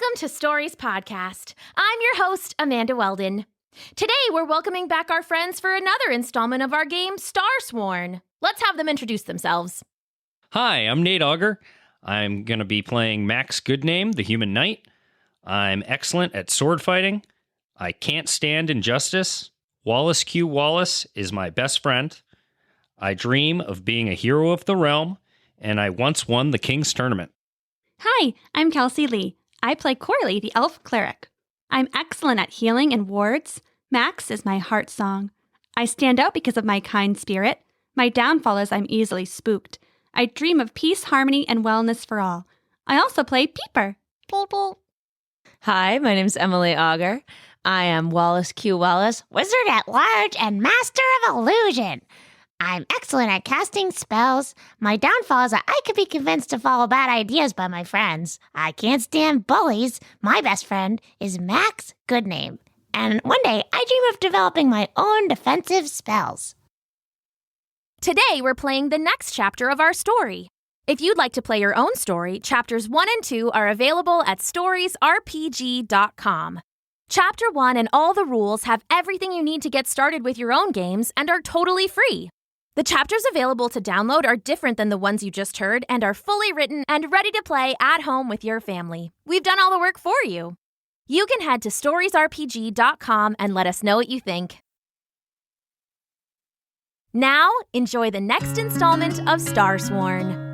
Welcome to Stories Podcast. I'm your host, Amanda Weldin. Today, we're welcoming back our friends for another installment of our game, Starsworn. Let's have them introduce themselves. Hi, I'm Nate Auger. I'm going to be playing Max Goodname, the Human Knight. I'm excellent at sword fighting. I can't stand injustice. Wallace Q. Wallace is my best friend. I dream of being a hero of the realm, and I once won the King's Tournament. Hi, I'm Kelsie Lee. I play Corley, the elf cleric. I'm excellent at healing and wards. Max is my heart song. I stand out because of my kind spirit. My downfall is I'm easily spooked. I dream of peace, harmony, and wellness for all. I also play Peeper. Hi, my name's Emily Auger. I am Wallace Q. Wallace, Wizard at Large and Master of Illusion. I'm excellent at casting spells. My downfall is that I could be convinced to follow bad ideas by my friends. I can't stand bullies. My best friend is Max Goodname. And one day, I dream of developing my own defensive spells. Today, we're playing the next chapter of our story. If you'd like to play your own story, chapters 1 and 2 are available at storiesrpg.com. Chapter 1 and all the rules have everything you need to get started with your own games and are totally free. The chapters available to download are different than the ones you just heard and are fully written and ready to play at home with your family. We've done all the work for you. You can head to storiesrpg.com and let us know what you think. Now, enjoy the next installment of Starsworn.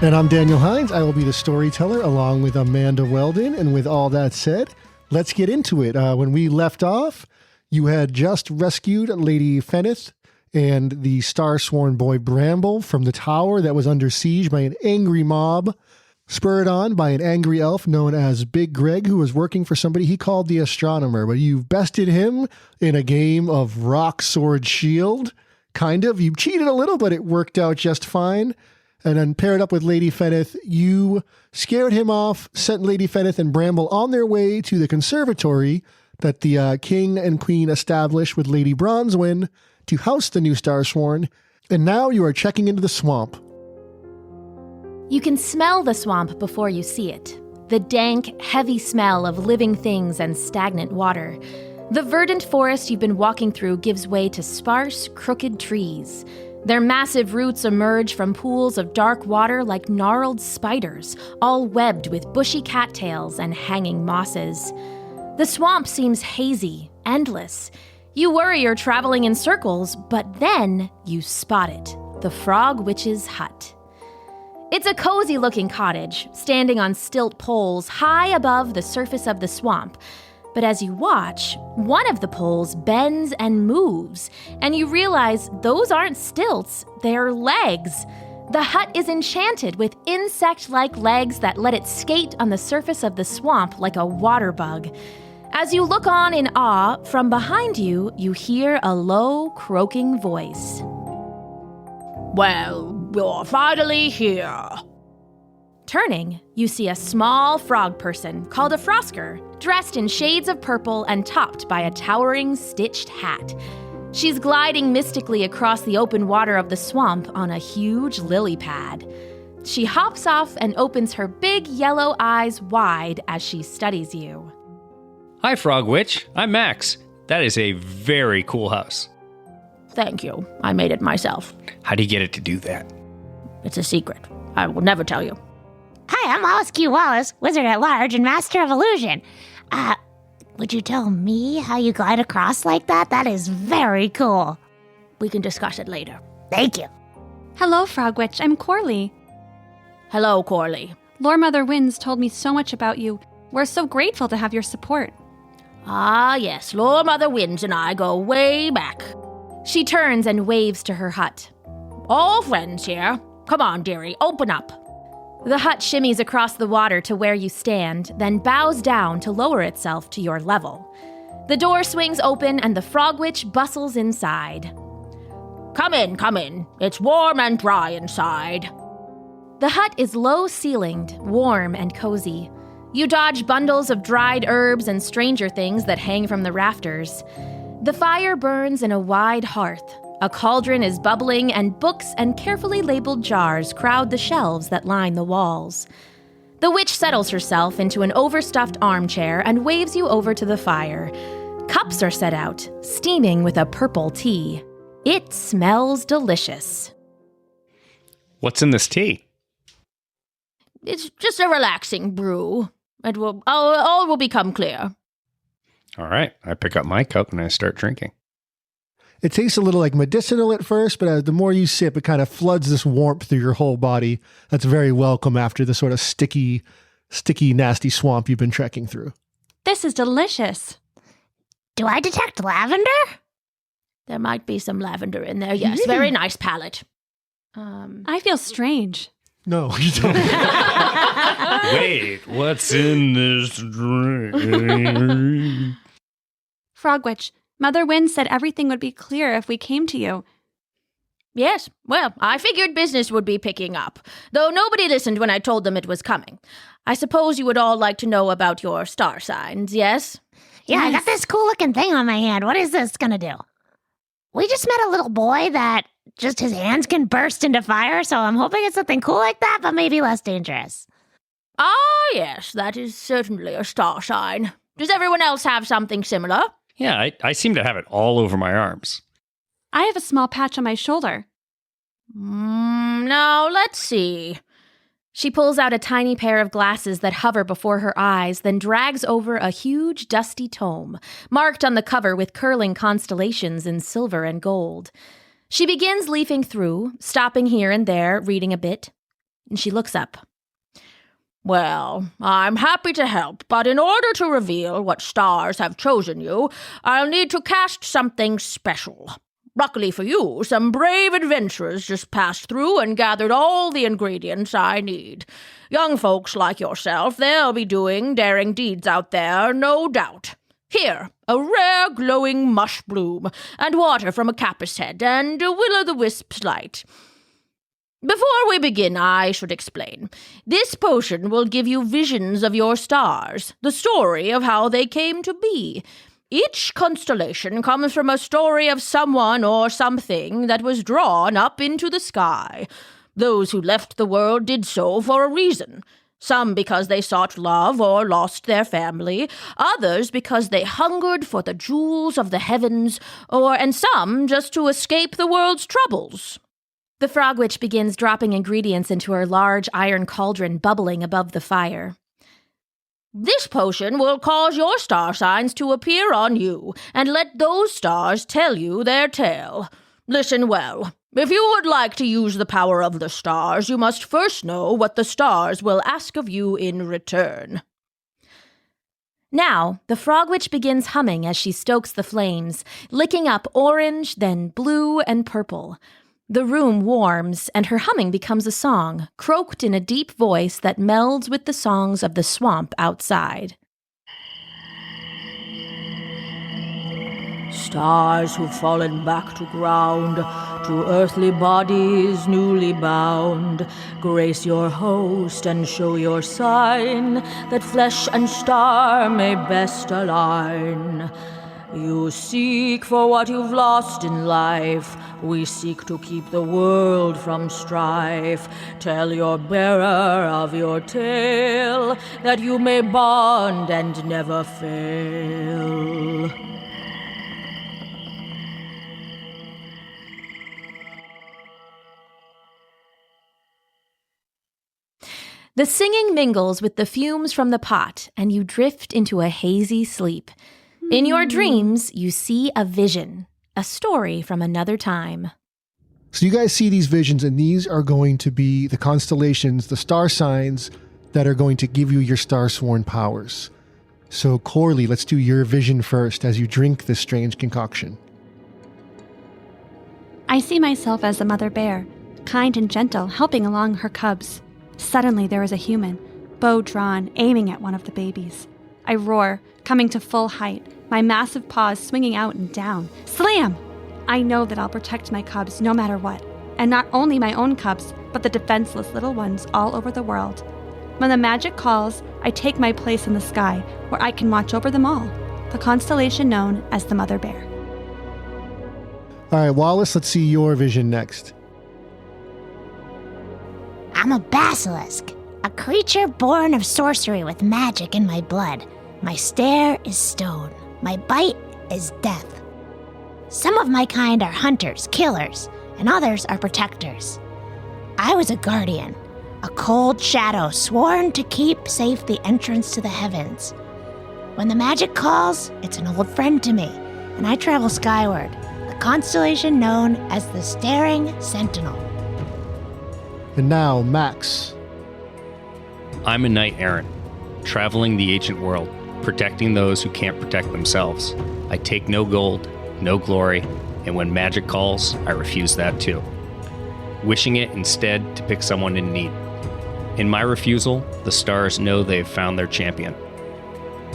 And I'm Daniel Hinds. I will be the storyteller along with Amanda Weldin. And with all that said, let's get into it. When we left off, you had just rescued Lady Fenith and the Starsworn boy Bramble from the tower that was under siege by an angry mob, spurred on by an angry elf known as Big Greg, who was working for somebody he called the Astronomer. But you've bested him in a game of rock, sword, shield. Kind of. You cheated a little, but it worked out just fine. And then paired up with Lady Fenith, you scared him off, sent Lady Fenith and Bramble on their way to the conservatory that the king and queen established with Lady Bronzewyn to house the new Starsworn. And now you are checking into the swamp. You can smell the swamp before you see it. The dank, heavy smell of living things and stagnant water. The verdant forest you've been walking through gives way to sparse, crooked trees. Their massive roots emerge from pools of dark water like gnarled spiders, all webbed with bushy cattails and hanging mosses. The swamp seems hazy, endless. You worry you're traveling in circles, but then you spot it, the Frog Witch's hut. It's a cozy-looking cottage, standing on stilt poles high above the surface of the swamp. But as you watch, one of the poles bends and moves, and you realize those aren't stilts, they're legs. The hut is enchanted with insect-like legs that let it skate on the surface of the swamp like a water bug. As you look on in awe, from behind you, you hear a low, croaking voice. Well, you're finally here. Turning, you see a small frog person called a Frosker, dressed in shades of purple and topped by a towering stitched hat. She's gliding mystically across the open water of the swamp on a huge lily pad. She hops off and opens her big yellow eyes wide as she studies you. Hi, Frog Witch. I'm Max. That is a very cool house. Thank you. I made it myself. How do you get it to do that? It's a secret. I will never tell you. Hi, I'm Wallace Q. Wallace, Wizard at Large and Master of Illusion. Would you tell me how you glide across like that? That is very cool. We can discuss it later. Thank you. Hello, Frog Witch. I'm Corley. Hello, Corley. Lore Mother Winds told me so much about you. We're so grateful to have your support. Ah, yes, Lord Mother Winds and I go way back. She turns and waves to her hut. All friends here. Come on, dearie, open up. The hut shimmies across the water to where you stand, then bows down to lower itself to your level. The door swings open and the frog witch bustles inside. Come in, come in. It's warm and dry inside. The hut is low-ceilinged, warm and cozy. You dodge bundles of dried herbs and stranger things that hang from the rafters. The fire burns in a wide hearth. A cauldron is bubbling, and books and carefully labeled jars crowd the shelves that line the walls. The witch settles herself into an overstuffed armchair and waves you over to the fire. Cups are set out, steaming with a purple tea. It smells delicious. What's in this tea? It's just a relaxing brew. All will become clear. All right. I pick up my cup and I start drinking. It tastes a little like medicinal at first, but the more you sip, it kind of floods this warmth through your whole body. That's very welcome after the sort of sticky, nasty swamp you've been trekking through. This is delicious. Do I detect lavender? There might be some lavender in there, yes. Very nice palate. I feel strange. No, you don't. Wait, what's in this drink? Frog Witch, Mother Wind said everything would be clear if we came to you. Yes, well, I figured business would be picking up, though nobody listened when I told them it was coming. I suppose you would all like to know about your star signs, yes? Yeah, I got this cool-looking thing on my hand. What is this gonna do? We just met a little boy that just his hands can burst into fire, so I'm hoping it's something cool like that, but maybe less dangerous. Ah, yes, that is certainly a star sign. Does everyone else have something similar? Yeah, I seem to have it all over my arms. I have a small patch on my shoulder. Now, let's see. She pulls out a tiny pair of glasses that hover before her eyes, then drags over a huge, dusty tome, marked on the cover with curling constellations in silver and gold. She begins leafing through, stopping here and there, reading a bit, and she looks up. Well, I'm happy to help, but in order to reveal what stars have chosen you, I'll need to cast something special. Luckily for you, some brave adventurers just passed through and gathered all the ingredients I need. Young folks like yourself, they'll be doing daring deeds out there, no doubt. Here, a rare glowing mush bloom, and water from a cappus head, and a will-o'-the-wisp's light. Before we begin, I should explain. This potion will give you visions of your stars, the story of how they came to be. Each constellation comes from a story of someone or something that was drawn up into the sky. Those who left the world did so for a reason. Some because they sought love or lost their family, others because they hungered for the jewels of the heavens, and some just to escape the world's troubles. The frog witch begins dropping ingredients into her large iron cauldron bubbling above the fire. This potion will cause your star signs to appear on you, and let those stars tell you their tale. Listen well. If you would like to use the power of the stars, you must first know what the stars will ask of you in return. Now, the frog witch begins humming as she stokes the flames, licking up orange, then blue and purple. The room warms, and her humming becomes a song, croaked in a deep voice that melds with the songs of the swamp outside. Stars who've fallen back to ground, to earthly bodies newly bound, grace your host and show your sign, that flesh and star may best align. You seek for what you've lost in life. We seek to keep the world from strife. Tell your bearer of your tale, that you may bond and never fail. The singing mingles with the fumes from the pot, and you drift into a hazy sleep. In your dreams, you see a vision, a story from another time. So you guys see these visions, and these are going to be the constellations, the star signs that are going to give you your Starsworn powers. So Corley, let's do your vision first as you drink this strange concoction. I see myself as a mother bear, kind and gentle, helping along her cubs. Suddenly there is a human, bow drawn, aiming at one of the babies. I roar, coming to full height, my massive paws swinging out and down. Slam! I know that I'll protect my cubs no matter what, and not only my own cubs, but the defenseless little ones all over the world. When the magic calls, I take my place in the sky, where I can watch over them all, the constellation known as the Mother Bear. All right, Wallace, let's see your vision next. I'm a basilisk, a creature born of sorcery with magic in my blood. My stare is stone. My bite is death. Some of my kind are hunters, killers, and others are protectors. I was a guardian, a cold shadow sworn to keep safe the entrance to the heavens. When the magic calls, it's an old friend to me, and I travel skyward, the constellation known as the Staring Sentinel. And now, Max. I'm a knight errant, traveling the ancient world, protecting those who can't protect themselves. I take no gold, no glory, and when magic calls, I refuse that too, wishing it instead to pick someone in need. In my refusal, the stars know they've found their champion.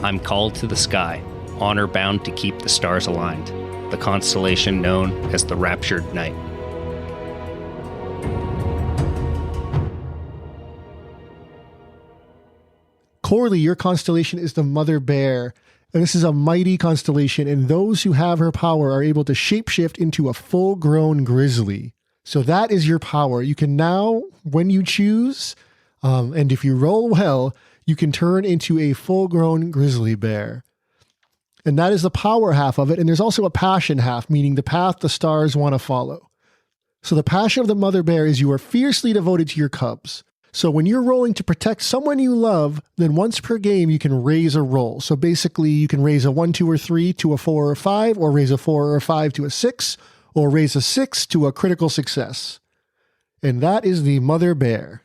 I'm called to the sky, honor-bound to keep the stars aligned, the constellation known as the Raptured Night. Corley, your constellation is the Mother Bear, and this is a mighty constellation, and those who have her power are able to shapeshift into a full-grown grizzly. So that is your power. You can now, when you choose, and if you roll well, you can turn into a full-grown grizzly bear. And that is the power half of it, and there's also a passion half, meaning the path the stars want to follow. So the passion of the Mother Bear is you are fiercely devoted to your cubs. So when you're rolling to protect someone you love, then once per game you can raise a roll. So basically you can raise a 1, 2, or 3 to a 4 or 5, or raise a 4 or 5 to a 6, or raise a 6 to a critical success. And that is the Mother Bear.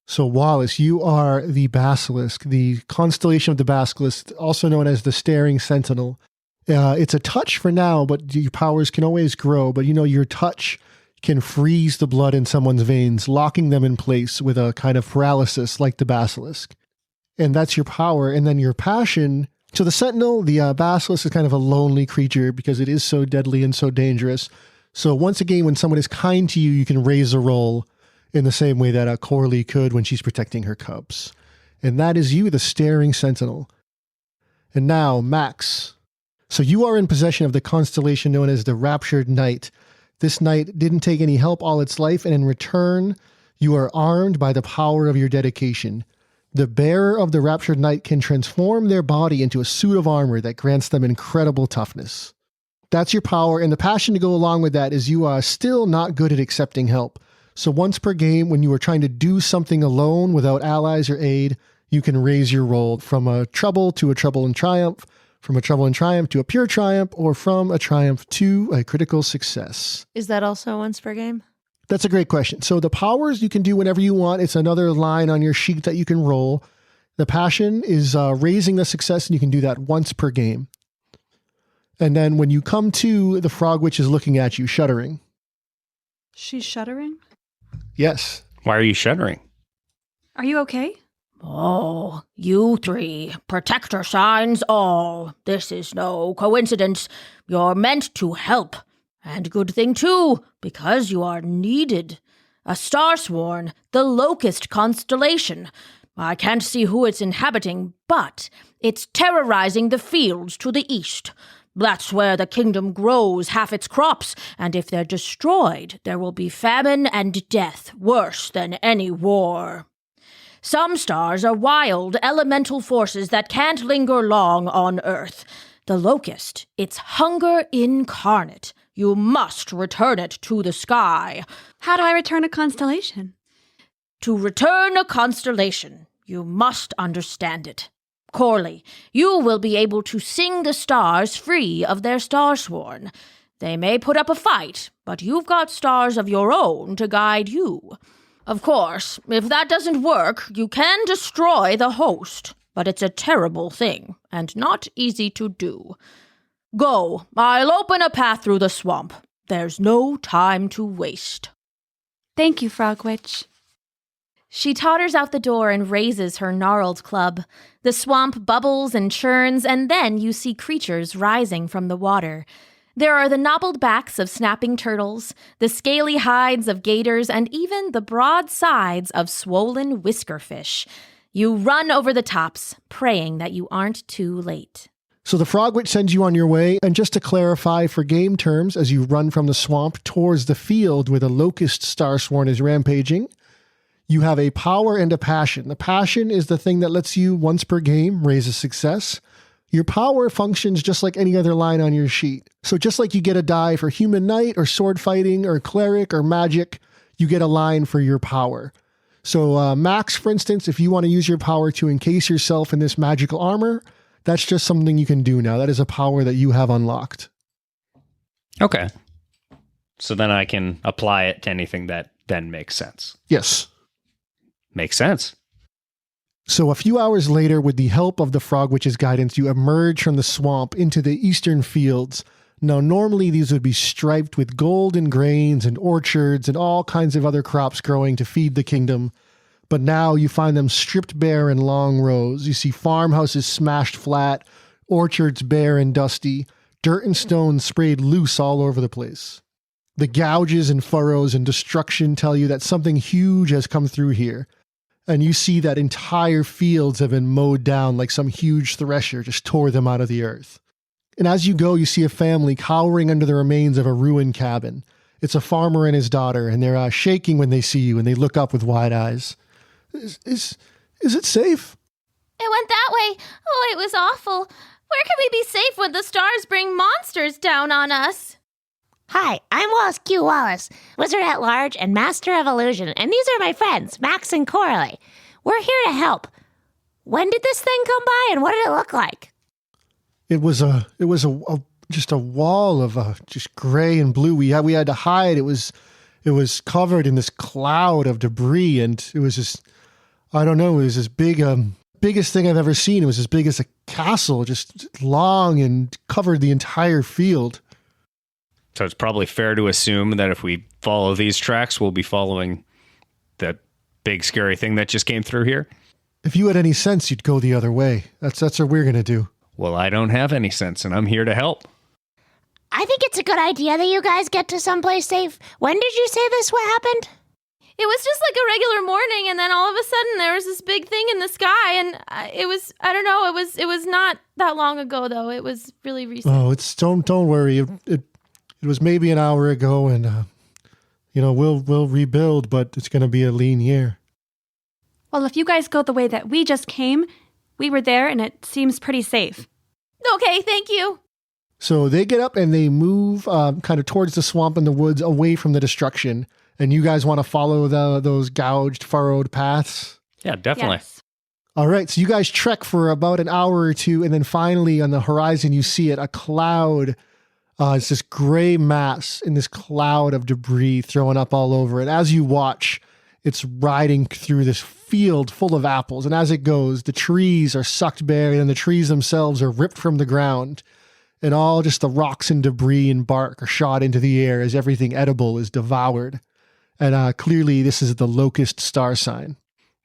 So Wallace, you are the Basilisk, the constellation of the Basilisk, also known as the Staring Sentinel. It's a touch for now, but your powers can always grow. But your touch can freeze the blood in someone's veins, locking them in place with a kind of paralysis like the Basilisk. And that's your power. And then your passion. So the Sentinel, the Basilisk, is kind of a lonely creature because it is so deadly and so dangerous. So once again, when someone is kind to you, you can raise a roll in the same way that Corley could when she's protecting her cubs. And that is you, the Staring Sentinel. And now, Max. So you are in possession of the constellation known as the Raptured Night. This knight didn't take any help all its life, and in return, you are armed by the power of your dedication. The bearer of the Raptured Night can transform their body into a suit of armor that grants them incredible toughness. That's your power, and the passion to go along with that is you are still not good at accepting help. So once per game, when you are trying to do something alone without allies or aid, you can raise your roll from a trouble to a trouble and triumph, from a trouble and triumph to a pure triumph, or from a triumph to a critical success. Is that also once per game? That's a great question. So the powers you can do whenever you want. It's another line on your sheet that you can roll. The passion is raising the success, and you can do that once per game. And then when you come to the frog witch is looking at you, shuddering. She's shuddering? Yes. Why are you shuddering? Are you okay? Oh, you three, protector signs all. This is no coincidence. You're meant to help. And good thing too, because you are needed. A Starsworn, the locust constellation. I can't see who it's inhabiting, but it's terrorizing the fields to the east. That's where the kingdom grows half its crops, and if they're destroyed, there will be famine and death worse than any war. Some stars are wild, elemental forces that can't linger long on Earth. The locust, it's hunger incarnate. You must return it to the sky. How do I return a constellation? To return a constellation, you must understand it. Corley, you will be able to sing the stars free of their Starsworn. They may put up a fight, but you've got stars of your own to guide you. Of course, if that doesn't work, you can destroy the host. but it's a terrible thing and not easy to do. Go, I'll open a path through the swamp. There's no time to waste. Thank you, Frog Witch. She totters out the door and raises her gnarled club. The swamp bubbles and churns, and then you see creatures rising from the water. There are the knobbled backs of snapping turtles, the scaly hides of gators, and even the broad sides of swollen whiskerfish. You run over the tops, praying that you aren't too late. So the Frog Witch sends you on your way, and just to clarify for game terms, as you run from the swamp towards the field where the locust Starsworn is rampaging, you have a power and a passion. The passion is the thing that lets you, once per game, raise a success. Your power functions just like any other line on your sheet. So just like you get a die for human knight or sword fighting or cleric or magic, you get a line for your power. So Max, for instance, if you want to use your power to encase yourself in this magical armor, that's just something you can do now. That is a power that you have unlocked. Okay. So then I can apply it to anything that then makes sense. Yes. Makes sense. So a few hours later, with the help of the Frog Witch's guidance, you emerge from the swamp into the eastern fields. Now, normally these would be striped with golden grains and orchards and all kinds of other crops growing to feed the kingdom. But now you find them stripped bare in long rows. You see farmhouses smashed flat, orchards bare and dusty, dirt and stone sprayed loose all over the place. The gouges and furrows and destruction tell you that something huge has come through here. And you see that entire fields have been mowed down like some huge thresher just tore them out of the earth. And as you go, you see a family cowering under the remains of a ruined cabin. It's a farmer and his daughter, and they're shaking when they see you, and they look up with wide eyes. Is it safe? It went that way. Oh, it was awful. Where can we be safe when the stars bring monsters down on us? Hi, I'm Wallace Q. Wallace, Wizard at Large and Master of Illusion, and these are my friends, Max and Coralie. We're here to help. When did this thing come by, and what did it look like? It was just a wall of just gray and blue. We had to hide. It was covered in this cloud of debris, and it was just, I don't know, it was this big, biggest thing I've ever seen. It was as big as a castle, just long and covered the entire field. So it's probably fair to assume that if we follow these tracks, we'll be following that big scary thing that just came through here. If you had any sense, you'd go the other way. That's what we're going to do. Well, I don't have any sense, and I'm here to help. I think it's a good idea that you guys get to someplace safe. When did you say this what happened? It was just like a regular morning, and then all of a sudden there was this big thing in the sky, and it was not that long ago, though. It was really recent. Oh, don't worry. It was maybe an hour ago, and we'll rebuild, but it's going to be a lean year. Well, if you guys go the way that we just came, we were there and it seems pretty safe. Okay, thank you. So they get up and they move kind of towards the swamp and the woods away from the destruction. And you guys want to follow those gouged, furrowed paths? Yeah, definitely. Yes. All right, so you guys trek for about an hour or two, and then finally on the horizon you see it, a cloud. It's this gray mass in this cloud of debris thrown up all over. And as you watch, it's riding through this field full of apples. And as it goes, the trees are sucked bare, and the trees themselves are ripped from the ground. And all just the rocks and debris and bark are shot into the air as everything edible is devoured. And clearly this is the locust star sign.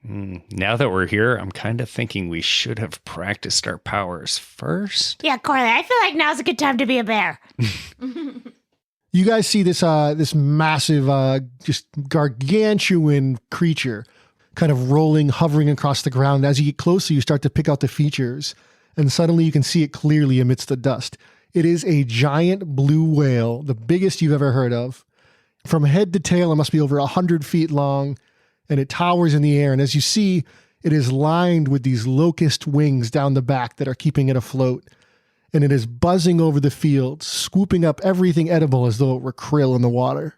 Now that we're here, I'm kind of thinking we should have practiced our powers first. Yeah, Coralie, I feel like now's a good time to be a bear. You guys see this massive, just gargantuan creature kind of rolling, hovering across the ground. As you get closer, you start to pick out the features, and suddenly you can see it clearly amidst the dust. It is a giant blue whale, the biggest you've ever heard of. From head to tail, it must be over 100 feet long, and it towers in the air. And as you see, it is lined with these locust wings down the back that are keeping it afloat. And it is buzzing over the fields, swooping up everything edible as though it were krill in the water.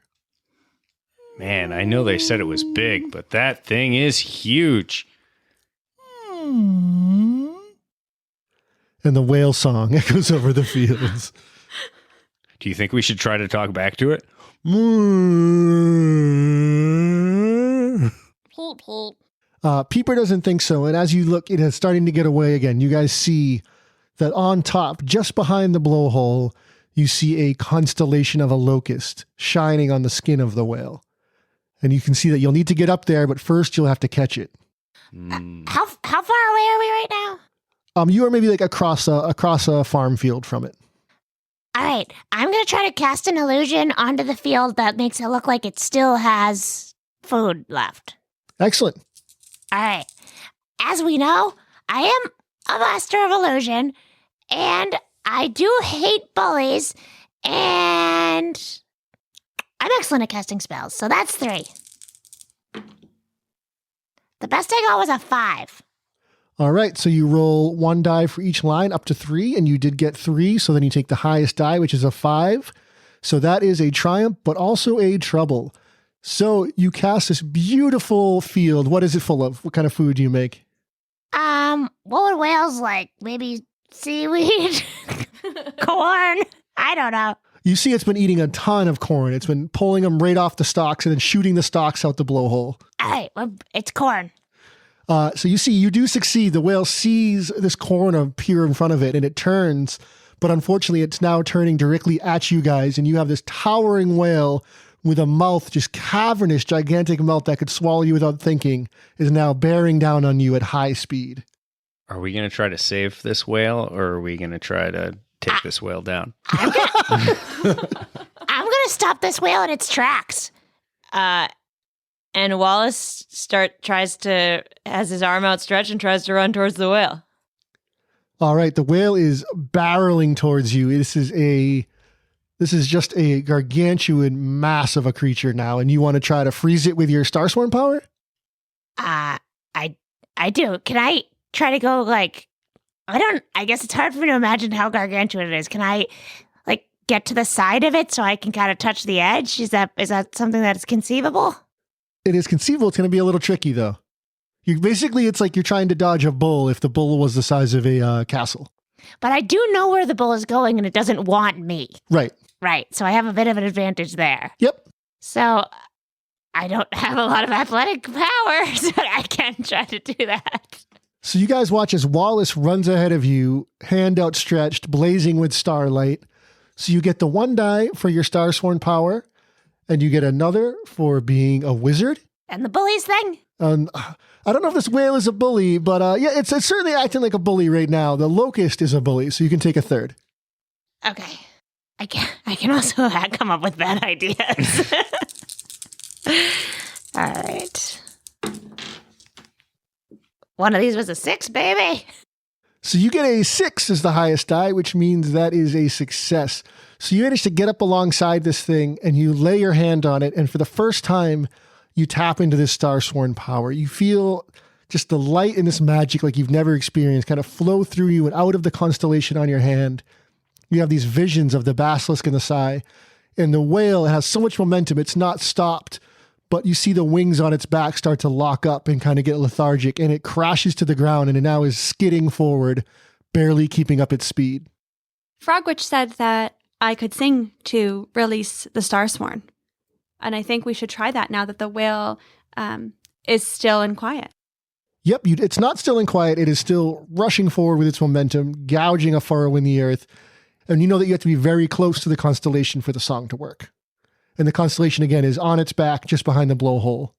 Man, I know they said it was big, but that thing is huge. And the whale song echoes over the fields. Do you think we should try to talk back to it? Peeper doesn't think so. And as you look, it is starting to get away again. You guys see that on top, just behind the blowhole, you see a constellation of a locust shining on the skin of the whale. And you can see that you'll need to get up there, but first you'll have to catch it. How far away are we right now? You are maybe like across a farm field from it. All right, I'm going to try to cast an illusion onto the field that makes it look like it still has food left. Excellent. All right. As we know, I am a master of illusion, and I do hate bullies, and I'm excellent at casting spells, so that's 3. The best I got was a 5. All right, so you roll 1 die for each line up to 3, and you did get 3, so then you take the highest die, which is a 5. So that is a triumph, but also a trouble. So you cast this beautiful field. What is it full of? What kind of food do you make? What would whales like? Maybe seaweed? Corn? I don't know. You see it's been eating a ton of corn. It's been pulling them right off the stalks and then shooting the stalks out the blowhole. All right, well, it's corn. So you see, you do succeed. The whale sees this corn appear in front of it and it turns, but unfortunately it's now turning directly at you guys, and you have this towering whale with a mouth, just cavernous, gigantic mouth that could swallow you without thinking, is now bearing down on you at high speed. Are we going to try to save this whale, or are we going to try to take this whale down? I'm gonna stop this whale in its tracks. And Wallace has his arm outstretched and tries to run towards the whale. All right, the whale is barreling towards you. This is just a gargantuan mass of a creature now, and you want to try to freeze it with your Starsworn power? I do. Can I try to go I guess it's hard for me to imagine how gargantuan it is. Can I get to the side of it so I can kind of touch the edge? Is that something that is conceivable? It is conceivable. It's going to be a little tricky, though. It's like you're trying to dodge a bull if the bull was the size of a castle. But I do know where the bull is going, and it doesn't want me. Right. Right. So I have a bit of an advantage there. Yep. So I don't have a lot of athletic power, so I can try to do that. So you guys watch as Wallace runs ahead of you, hand outstretched, blazing with starlight. So you get the 1 die for your Starsworn power, and you get another for being a wizard. And the bullies thing? I don't know if this whale is a bully, but yeah, it's certainly acting like a bully right now. The locust is a bully, so you can take a 3rd. Okay. I can also come up with bad ideas. All right. One of these was a 6, baby. So you get a 6 as the highest die, which means that is a success. So you manage to get up alongside this thing and you lay your hand on it. And for the first time, you tap into this Starsworn power. You feel just the light and this magic like you've never experienced kind of flow through you and out of the constellation on your hand. You have these visions of the basilisk in the sky, and the whale has so much momentum. It's not stopped, but you see the wings on its back start to lock up and kind of get lethargic, and it crashes to the ground and it now is skidding forward, barely keeping up its speed. Frogwitch said that I could sing to release the Starsworn. And I think we should try that now that the whale is still in quiet. Yep, it's not still in quiet. It is still rushing forward with its momentum, gouging a furrow in the earth. And you know that you have to be very close to the constellation for the song to work. And the constellation, again, is on its back, just behind the blowhole.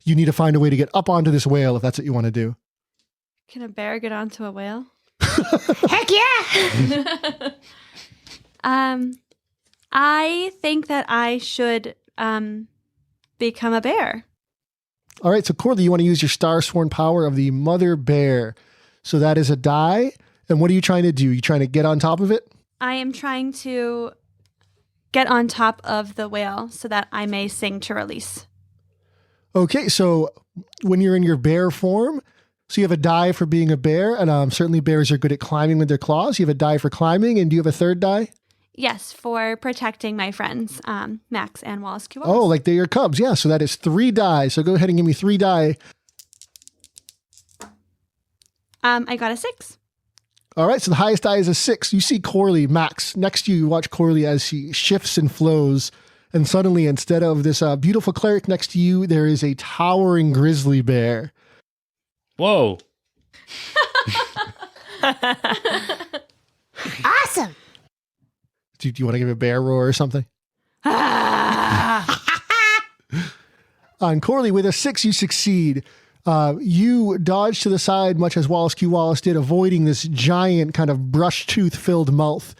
You need to find a way to get up onto this whale if that's what you want to do. Can a bear get onto a whale? Heck yeah! I think that I should become a bear. All right, so Corley, you want to use your Starsworn power of the mother bear. So that is a die. And what are you trying to do? You trying to get on top of it? I am trying to get on top of the whale so that I may sing to release. Okay, so when you're in your bear form, so you have a die for being a bear, and certainly bears are good at climbing with their claws. You have a die for climbing, and do you have a 3rd die? Yes, for protecting my friends, Max and Wallace Q. Oh, like they're your cubs. Yeah, so that is 3 die. So go ahead and give me 3 die. I got a 6. All right, so the highest die is a 6. You see Corley, Max, next to you watch Corley as he shifts and flows And suddenly, instead of this beautiful cleric next to you, there is a towering grizzly bear. Whoa. Awesome. Do you want to give a bear roar or something? On Corley, with a 6, you succeed. You dodge to the side, much as Wallace Q. Wallace did, avoiding this giant kind of brush tooth-filled mouth.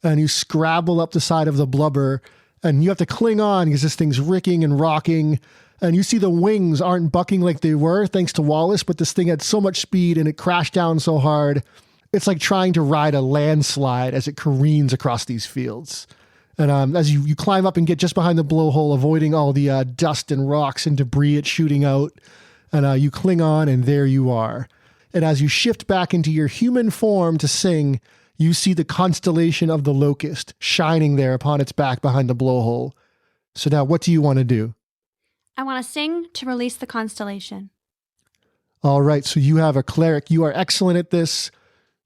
And you scrabble up the side of the blubber, and you have to cling on because this thing's ricking and rocking. And you see the wings aren't bucking like they were, thanks to Wallace, but this thing had so much speed and it crashed down so hard. It's like trying to ride a landslide as it careens across these fields. And as you climb up and get just behind the blowhole, avoiding all the dust and rocks and debris it's shooting out, and you cling on, and there you are. And as you shift back into your human form to sing, you see the constellation of the locust shining there upon its back behind the blowhole. So now what do you want to do? I want to sing to release the constellation. All right, so you have a cleric. You are excellent at this.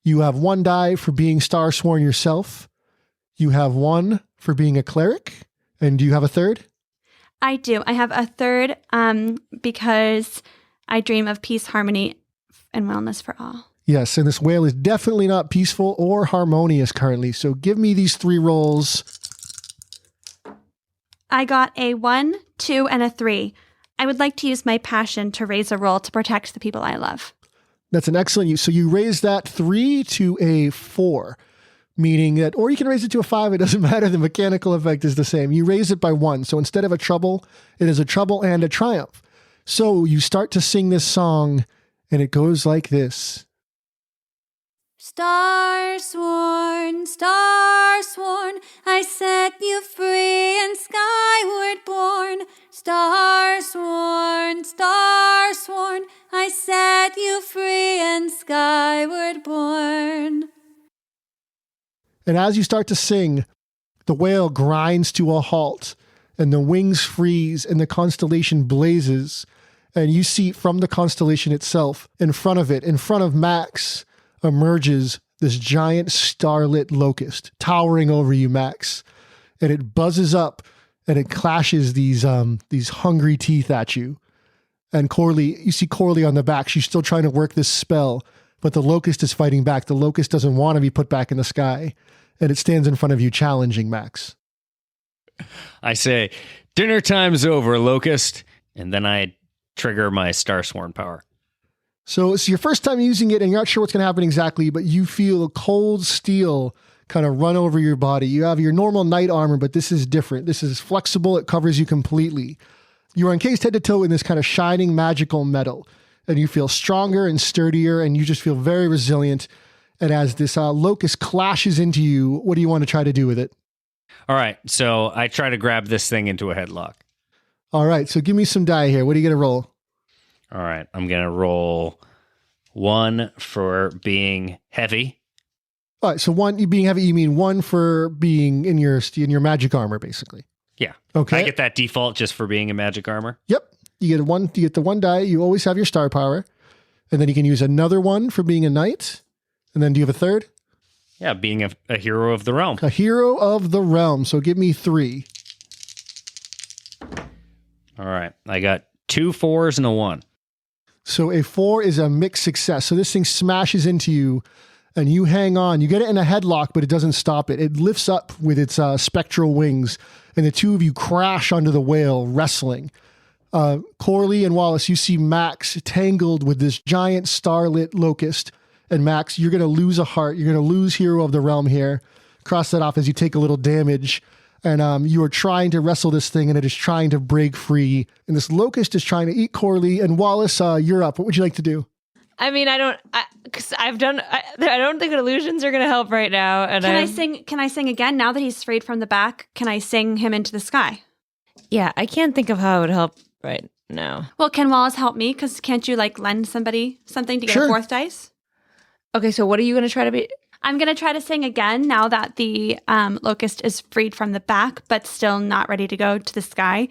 You have 1 die for being Starsworn yourself. You have 1 for being a cleric. And do you have a third? I do. I have a third because I dream of peace, harmony, and wellness for all. Yes, and this whale is definitely not peaceful or harmonious currently. So give me these 3 rolls. I got a 1, 2, and a 3. I would like to use my passion to raise a roll to protect the people I love. That's an excellent use. So you raise that 3 to a 4, meaning that, or you can raise it to a 5. It doesn't matter. The mechanical effect is the same. You raise it by 1. So instead of a trouble, it is a trouble and a triumph. So you start to sing this song, and it goes like this. Starsworn, starsworn, I set you free and skyward borne. Starsworn, starsworn, I set you free and skyward borne. And as you start to sing, the whale grinds to a halt, and the wings freeze, and the constellation blazes. And you see from the constellation itself, in front of it, in front of Max, emerges this giant starlit locust towering over you, Max. And it buzzes up and it clashes these hungry teeth at you. And Corley, you see Corley on the back. She's still trying to work this spell, but the locust is fighting back. The locust doesn't want to be put back in the sky. And it stands in front of you, challenging Max. I say, dinner time's over, locust. And then I trigger my Starsworn power. So it's your first time using it, and you're not sure what's going to happen exactly, but you feel a cold steel kind of run over your body. You have your normal knight armor, but this is different. This is flexible. It covers you completely. You are encased head to toe in this kind of shining magical metal, and you feel stronger and sturdier, and you just feel very resilient. And as this locust clashes into you, what do you want to try to do with it? All right, so I try to grab this thing into a headlock. All right, so give me some die here. What are you going to roll? All right, I'm going to roll 1 for being heavy. All right, so 1, you being heavy, you mean 1 for being in your magic armor, basically. Yeah. Okay. I get that default just for being in magic armor. Yep. You get the 1 die. You always have your star power. And then you can use another 1 for being a knight. And then do you have a third? Yeah, being a hero of the realm. A hero of the realm. So give me 3. All right, I got 2 4s and a 1. So a 4 is a mixed success. So this thing smashes into you and you hang on. You get it in a headlock, but it doesn't stop it. It lifts up with its spectral wings, and the two of you crash onto the whale, wrestling. Corley and Wallace, you see Max tangled with this giant starlit locust. And Max, you're going to lose a heart. You're going to lose hero of the realm here. Cross that off as you take a little damage. And you are trying to wrestle this thing, and it is trying to break free. And this locust is trying to eat Corley. And Wallace, you're up. What would you like to do? I mean, I don't think illusions are going to help right now. And Can I sing again now that he's freed from the back? Can I sing him into the sky? Yeah, I can't think of how it would help right now. Well, can Wallace help me? Because can't you lend somebody something to get a 4th dice? Okay, so what are you going to try to be? I'm going to try to sing again now that the locust is freed from the back, but still not ready to go to the sky.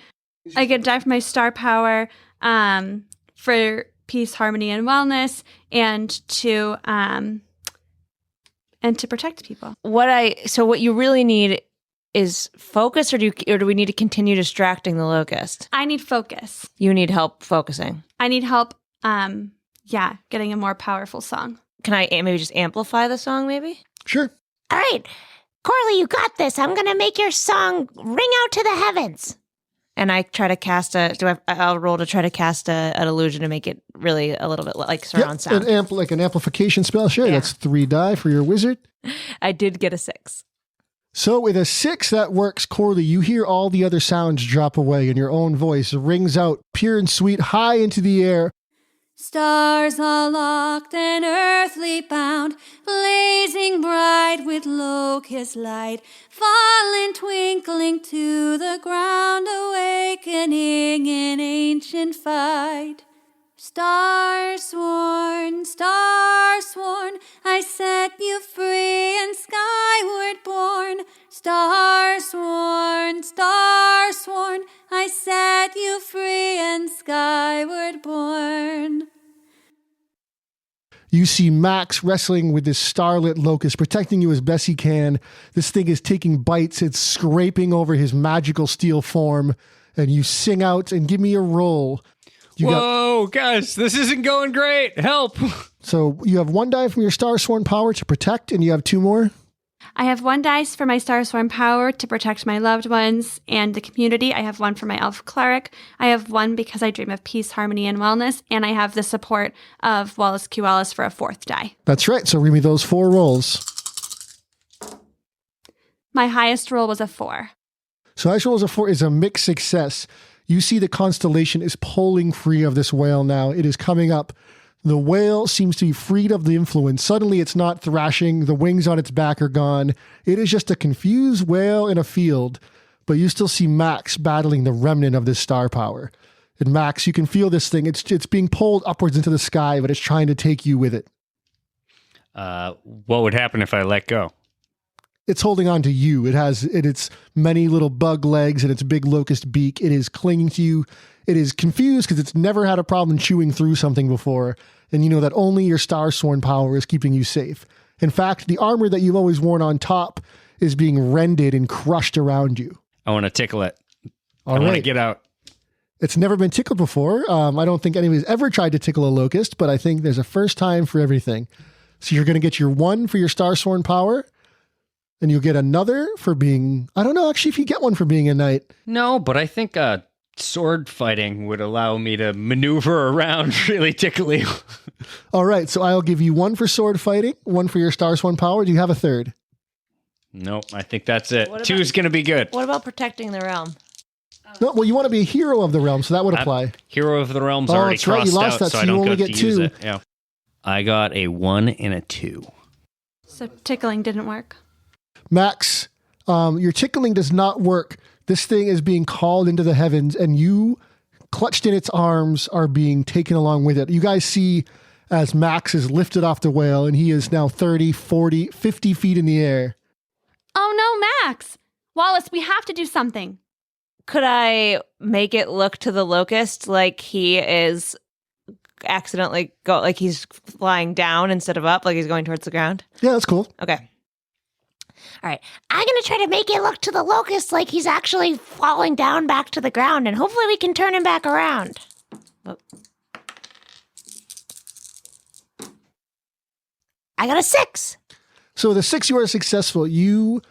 I get a die for my star power for peace, harmony, and wellness, and to protect people. What you really need is focus, or do we need to continue distracting the locust? I need focus. You need help focusing. I need help, getting a more powerful song. Can I maybe just amplify the song, maybe? Sure. All right, Corley, you got this. I'm going to make your song ring out to the heavens. And I try to cast I'll roll to try to cast an illusion to make it really a little bit like surround sound. Like an amplification spell. Sure, Yeah. that's 3 die for your wizard. I did get a 6. So with a 6, that works, Corley. You hear all the other sounds drop away and your own voice rings out pure and sweet high into the air. Stars all locked and earthly bound, blazing bright with locust light, falling twinkling to the ground, awakening in ancient fight. Starsworn, starsworn, I set you free and skyward borne. Starsworn, starsworn, I set you free and skyward borne. You see Max wrestling with this starlit locust, protecting you as best he can. This thing is taking bites. It's scraping over his magical steel form. And you sing out and give me a roll. Whoa, guys, this isn't going great. Help. So you have 1 die from your Starsworn power to protect, and you have 2 more. I have 1 dice for my Starsworn power to protect my loved ones and the community. I have 1 for my elf cleric. I have 1 because I dream of peace, harmony, and wellness. And I have the support of Wallace Q. Wallace for a 4th die. That's right. So read me those 4 rolls. My highest roll was a 4. So highest roll is a 4 is a mixed success. You see the constellation is pulling free of this whale now. It is coming up. The whale seems to be freed of the influence. Suddenly it's not thrashing. The wings on its back are gone. It is just a confused whale in a field. But you still see Max battling the remnant of this star power. And Max, you can feel this thing. It's being pulled upwards into the sky, but it's trying to take you with it. What would happen if I let go? It's holding on to you. It has its many little bug legs and its big locust beak. It is clinging to you. It is confused because it's never had a problem chewing through something before. And you know that only your Starsworn power is keeping you safe. In fact, the armor that you've always worn on top is being rended and crushed around you. I want to tickle it. All I want to right. get out. It's never been tickled before. I don't think anybody's ever tried to tickle a locust, but I think there's a first time for everything. So you're going to get your 1 for your Starsworn power. And you'll get another for being, I don't know actually if you get 1 for being a knight. No, but I think sword fighting would allow me to maneuver around really tickly. All right, so I'll give you 1 for sword fighting, 1 for your Starsworn power. Do you have a 3rd? Nope, I think that's it. What 2 about- is going to be good. What about protecting the realm? No, well, you want to be a hero of the realm, so that would apply. Hero of the Realm's Oh, already that's right, you crossed lost out, that, so so I you don't only get get to use 2. it. Yeah. I got a 1 and a 2. So tickling didn't work. Max, your tickling does not work. This thing is being called into the heavens, and you, clutched in its arms, are being taken along with it. You guys see as Max is lifted off the whale, and he is now 30, 40, 50 feet in the air. Oh no, Max! Wallace, we have to do something. Could I make it look to the locust like he is accidentally like he's flying down instead of up, like he's going towards the ground? Yeah, that's cool. Okay. All right, I'm going to try to make it look to the locust like he's actually falling down back to the ground, and hopefully we can turn him back around. I got a 6. So the 6, you are successful. You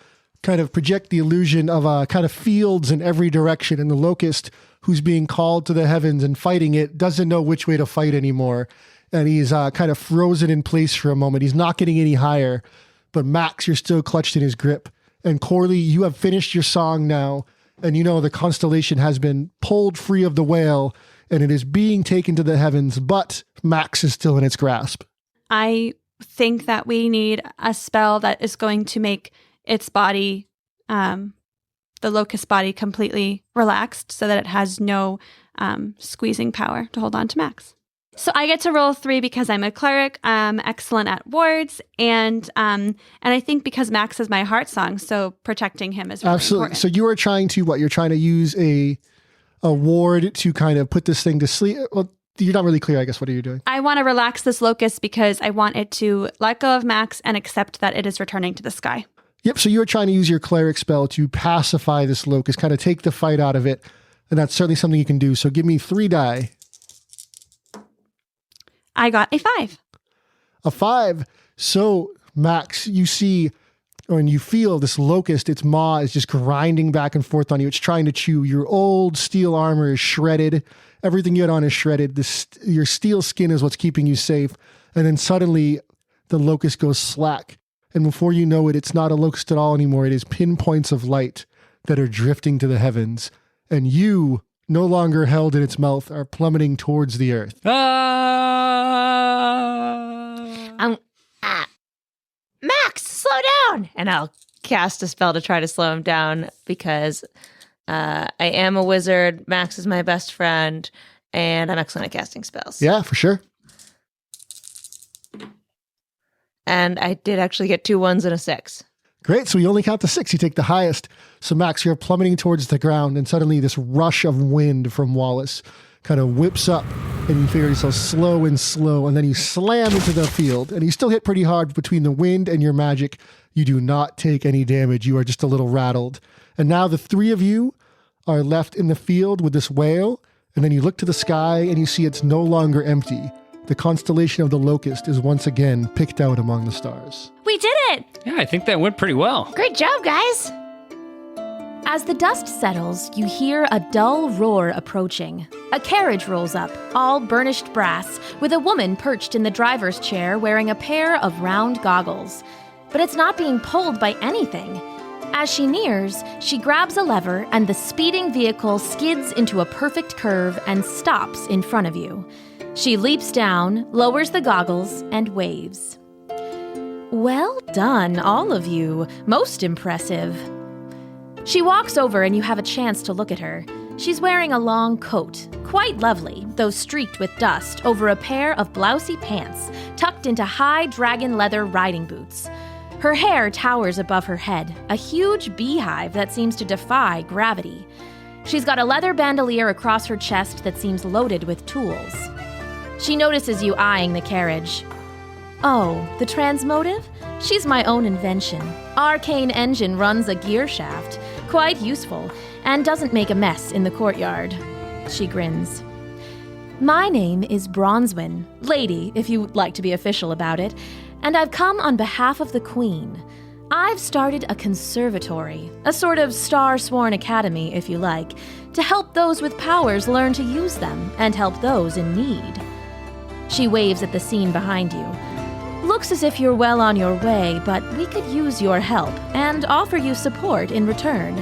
kind of project the illusion of kind of fields in every direction, and the locust, who's being called to the heavens and fighting it, doesn't know which way to fight anymore. And he's kind of frozen in place for a moment. He's not getting any higher. But Max, you're still clutched in his grip. And Corley, you have finished your song now. And you know the constellation has been pulled free of the whale, and it is being taken to the heavens, but Max is still in its grasp. I think that we need a spell that is going to make its body, the locust body, completely relaxed so that it has no squeezing power to hold on to Max. So I get to roll 3 because I'm a cleric. I'm excellent at wards, and I think because Max is my heart song, so protecting him is really Absolutely. important. So you are trying to what? You're trying to use a ward to kind of put this thing to sleep. Well, you're not really clear, I guess. What are you doing? I want to relax this locust because I want it to let go of Max and accept that it is returning to the sky. Yep, so you're trying to use your cleric spell to pacify this locust, kind of take the fight out of it. And that's certainly something you can do. So give me 3 die. I got a 5. A 5. So, Max, you see, and you feel this locust, its maw is just grinding back and forth on you. It's trying to chew. Your old steel armor is shredded. Everything you had on is shredded. Your steel skin is what's keeping you safe. And then suddenly, the locust goes slack. And before you know it, it's not a locust at all anymore. It is pinpoints of light that are drifting to the heavens. And you, no longer held in its mouth, are plummeting towards the earth. Max, slow down! And I'll cast a spell to try to slow him down because I am a wizard. Max is my best friend, and I'm excellent at casting spells. Yeah, for sure. And I did actually get 2 1s and a 6. Great. So you only count to 6. You take the highest. So Max, you're plummeting towards the ground, and suddenly this rush of wind from Wallace kind of whips up, and you figure yourself slow, and then you slam into the field, and you still hit pretty hard between the wind and your magic. You do not take any damage. You are just a little rattled. And now the 3 of you are left in the field with this whale, and then you look to the sky, and you see it's no longer empty. The constellation of the Locust is once again picked out among the stars. We did it! Yeah, I think that went pretty well. Great job, guys. As the dust settles, you hear a dull roar approaching. A carriage rolls up, all burnished brass, with a woman perched in the driver's chair wearing a pair of round goggles. But it's not being pulled by anything. As she nears, she grabs a lever and the speeding vehicle skids into a perfect curve and stops in front of you. She leaps down, lowers the goggles, and waves. Well done, all of you. Most impressive. She walks over and you have a chance to look at her. She's wearing a long coat, quite lovely, though streaked with dust, over a pair of blousy pants, tucked into high dragon leather riding boots. Her hair towers above her head, a huge beehive that seems to defy gravity. She's got a leather bandolier across her chest that seems loaded with tools. She notices you eyeing the carriage. Oh, the transmotive? She's my own invention. Arcane engine runs a gear shaft. Quite useful, and doesn't make a mess in the courtyard. She grins. My name is Bronzewyn, lady, if you'd like to be official about it, and I've come on behalf of the Queen. I've started a conservatory, a sort of Starsworn academy, if you like, to help those with powers learn to use them and help those in need. She waves at the scene behind you. Looks as if you're well on your way, but we could use your help and offer you support in return.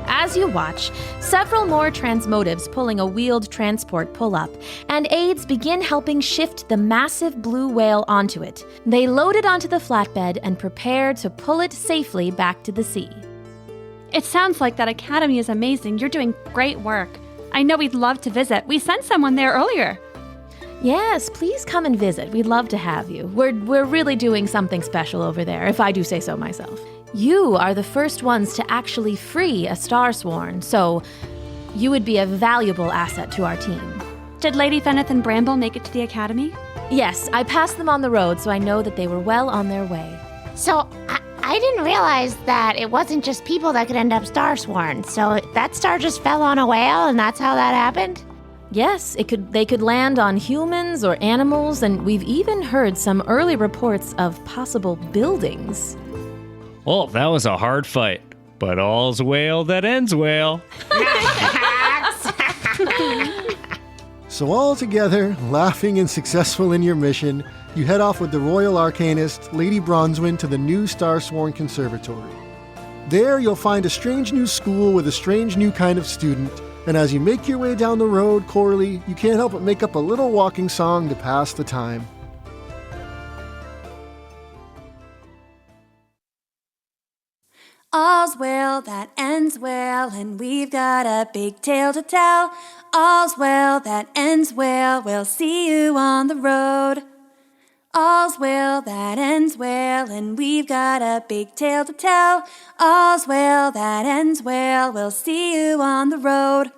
As you watch, several more transmotives pulling a wheeled transport pull up, and aides begin helping shift the massive blue whale onto it. They load it onto the flatbed and prepare to pull it safely back to the sea. It sounds like that academy is amazing. You're doing great work. I know we'd love to visit. We sent someone there earlier. Yes, please come and visit. We'd love to have you. We're really doing something special over there, if I do say so myself. You are the first ones to actually free a Starsworn, so you would be a valuable asset to our team. Did Lady Feneth and Bramble make it to the academy? Yes, I passed them on the road, so I know that they were well on their way. So I didn't realize that it wasn't just people that could end up Starsworn. So that star just fell on a whale, and that's how that happened? Yes, they could land on humans or animals, and we've even heard some early reports of possible buildings. Well, that was a hard fight, but all's well that ends well. So all together, laughing and successful in your mission, you head off with the Royal Arcanist, Lady Bronzewyn, to the new Starsworn Conservatory. There you'll find a strange new school with a strange new kind of student, and as you make your way down the road, Coralie, you can't help but make up a little walking song to pass the time. All's well that ends well, and we've got a big tale to tell. All's well that ends well, we'll see you on the road. All's well that ends well, and we've got a big tale to tell. All's well that ends well, we'll see you on the road.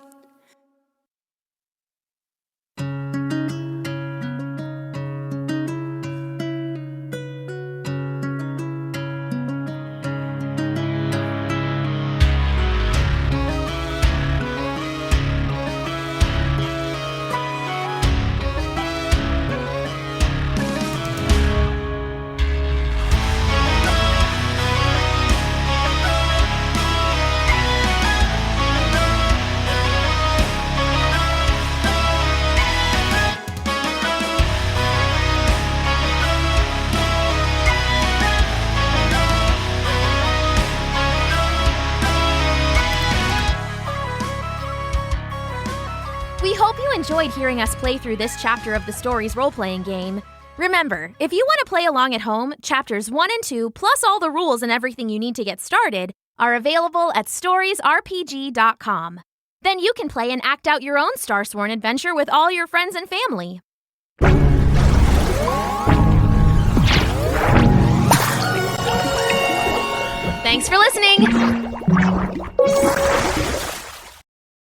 We hope you enjoyed hearing us play through this chapter of the Stories role-playing game. Remember, if you want to play along at home, chapters 1 and 2, plus all the rules and everything you need to get started, are available at storiesrpg.com. Then you can play and act out your own Starsworn adventure with all your friends and family. Thanks for listening!